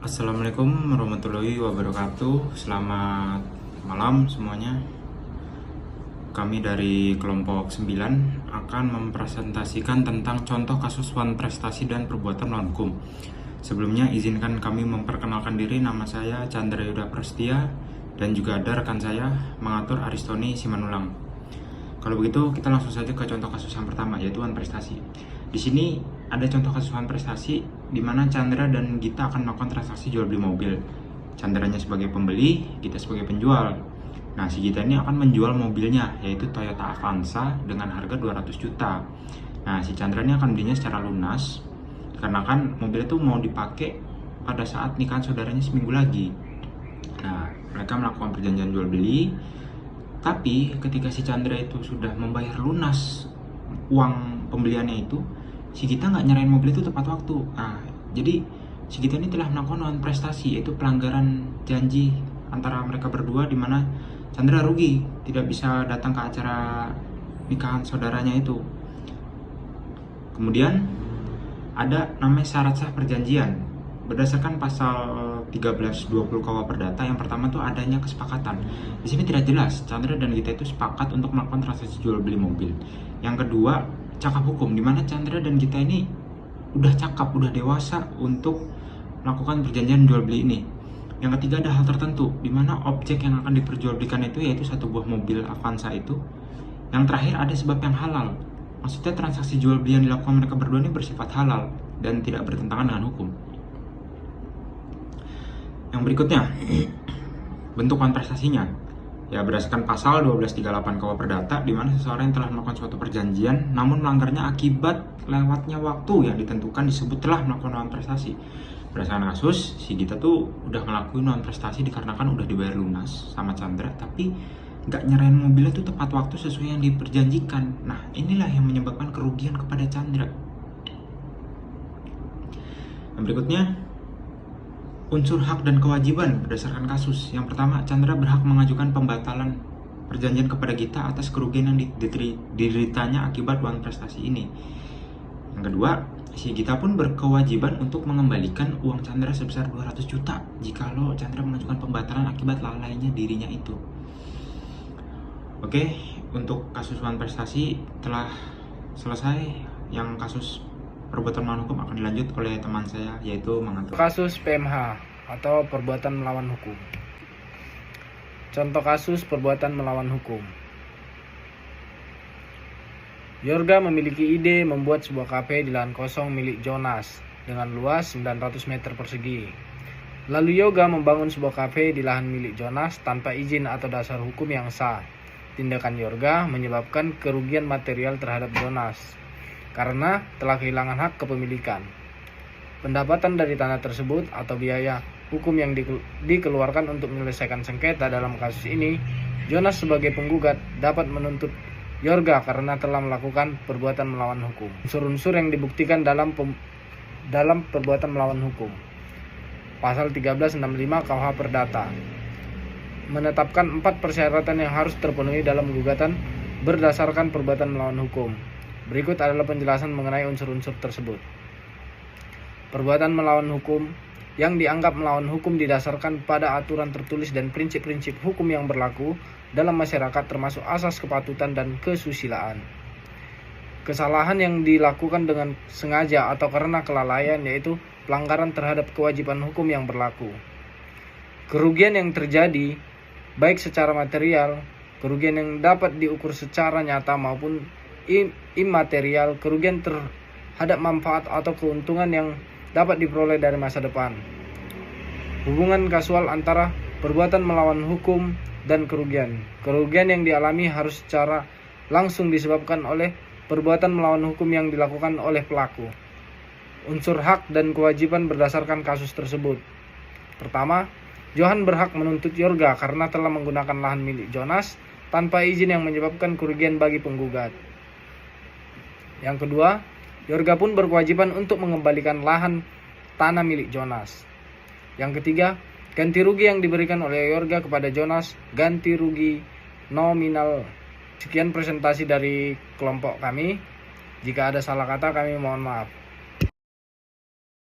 Assalamualaikum warahmatullahi wabarakatuh. Selamat malam semuanya. Kami dari kelompok 9 akan mempresentasikan tentang contoh kasus wan prestasi dan perbuatan melawan hukum. Sebelumnya izinkan kami memperkenalkan diri. Nama saya Chandra Yuda Prestia dan juga ada rekan saya Mengatur Aristoni Simanulang. Kalau begitu kita langsung saja ke contoh kasus yang pertama, yaitu wan prestasi. Di sini ada contoh kasus wan prestasi di mana Chandra dan Gita akan melakukan transaksi jual beli mobil. Chandranya sebagai pembeli, Gita sebagai penjual. Nah, si Gita ini akan menjual mobilnya, yaitu Toyota Avanza dengan harga 200 juta. Nah, si Chandra ini akan belinya secara lunas karena kan mobil itu mau dipakai pada saat nikahan saudaranya seminggu lagi. Nah, mereka melakukan perjanjian jual beli. Tapi ketika si Chandra itu sudah membayar lunas uang pembeliannya itu, si Gita nggak nyerahin mobil itu tepat waktu. Nah, jadi si Gita ini telah melakukan wan prestasi, yaitu pelanggaran janji antara mereka berdua, di mana Chandra rugi, tidak bisa datang ke acara nikahan saudaranya itu. Kemudian ada namanya syarat sah perjanjian. Berdasarkan pasal 1320 KUH Perdata, yang pertama tuh adanya kesepakatan. Di sini tidak jelas Chandra dan Gita itu sepakat untuk melakukan transaksi jual beli mobil. Yang kedua, cakap hukum, di mana Chandra dan Gita ini udah cakap, udah dewasa untuk melakukan perjanjian jual beli ini. Yang ketiga, ada hal tertentu, di mana objek yang akan diperjualbelikan itu yaitu satu buah mobil Avanza itu. Yang terakhir, ada sebab yang halal. Maksudnya transaksi jual beli yang dilakukan mereka berdua ini bersifat halal dan tidak bertentangan dengan hukum. Yang berikutnya, bentuk wan prestasinya. Ya, berdasarkan pasal 1238 KUH Perdata, di mana seseorang yang telah melakukan suatu perjanjian namun melanggarnya akibat lewatnya waktu yang ditentukan disebut telah melakukan wan prestasi. Berdasarkan kasus, si Gita tuh udah ngelakuin wan prestasi dikarenakan udah dibayar lunas sama Chandra, tapi nggak nyerahin mobilnya tuh tepat waktu sesuai yang diperjanjikan. Nah, inilah yang menyebabkan kerugian kepada Chandra. Yang berikutnya, unsur hak dan kewajiban berdasarkan kasus. Yang pertama, Chandra berhak mengajukan pembatalan perjanjian kepada Gita atas kerugian yang dideritanya akibat wan prestasi ini. Yang kedua, si Gita pun berkewajiban untuk mengembalikan uang Chandra sebesar 200 juta jikalau Chandra mengajukan pembatalan akibat lalainya dirinya itu. Oke, untuk kasus wan prestasi telah selesai. Yang kasus perbuatan melawan hukum akan dilanjut oleh teman saya, yaitu Mengatur. Kasus PMH atau perbuatan melawan hukum. Contoh kasus perbuatan melawan hukum. Yorga memiliki ide membuat sebuah kafe di lahan kosong milik Jonas dengan luas 900 meter persegi. Lalu Yoga membangun sebuah kafe di lahan milik Jonas tanpa izin atau dasar hukum yang sah. Tindakan Yorga menyebabkan kerugian material terhadap Jonas karena telah kehilangan hak kepemilikan. Pendapatan dari tanah tersebut atau biaya hukum yang dikeluarkan untuk menyelesaikan sengketa dalam kasus ini, Jonas sebagai penggugat dapat menuntut Yorga karena telah melakukan perbuatan melawan hukum. Unsur-unsur yang dibuktikan dalam perbuatan melawan hukum. Pasal 1365 KUH Perdata menetapkan 4 persyaratan yang harus terpenuhi dalam gugatan berdasarkan perbuatan melawan hukum. Berikut adalah penjelasan mengenai unsur-unsur tersebut. Perbuatan melawan hukum yang dianggap melawan hukum didasarkan pada aturan tertulis dan prinsip-prinsip hukum yang berlaku dalam masyarakat, termasuk asas kepatutan dan kesusilaan. Kesalahan yang dilakukan dengan sengaja atau karena kelalaian, yaitu pelanggaran terhadap kewajiban hukum yang berlaku. Kerugian yang terjadi baik secara material, kerugian yang dapat diukur secara nyata maupun imaterial, kerugian terhadap manfaat atau keuntungan yang dapat diperoleh dari masa depan. Hubungan kasual antara perbuatan melawan hukum dan kerugian. Kerugian yang dialami harus secara langsung disebabkan oleh perbuatan melawan hukum yang dilakukan oleh pelaku. Unsur hak dan kewajiban berdasarkan kasus tersebut. Pertama, Johan berhak menuntut Yorga karena telah menggunakan lahan milik Jonas tanpa izin yang menyebabkan kerugian bagi penggugat. Yang kedua, Yorga pun berkewajiban untuk mengembalikan lahan tanah milik Jonas. Yang ketiga, ganti rugi yang diberikan oleh Yorga kepada Jonas, ganti rugi nominal. Sekian presentasi dari kelompok kami. Jika ada salah kata, kami mohon maaf.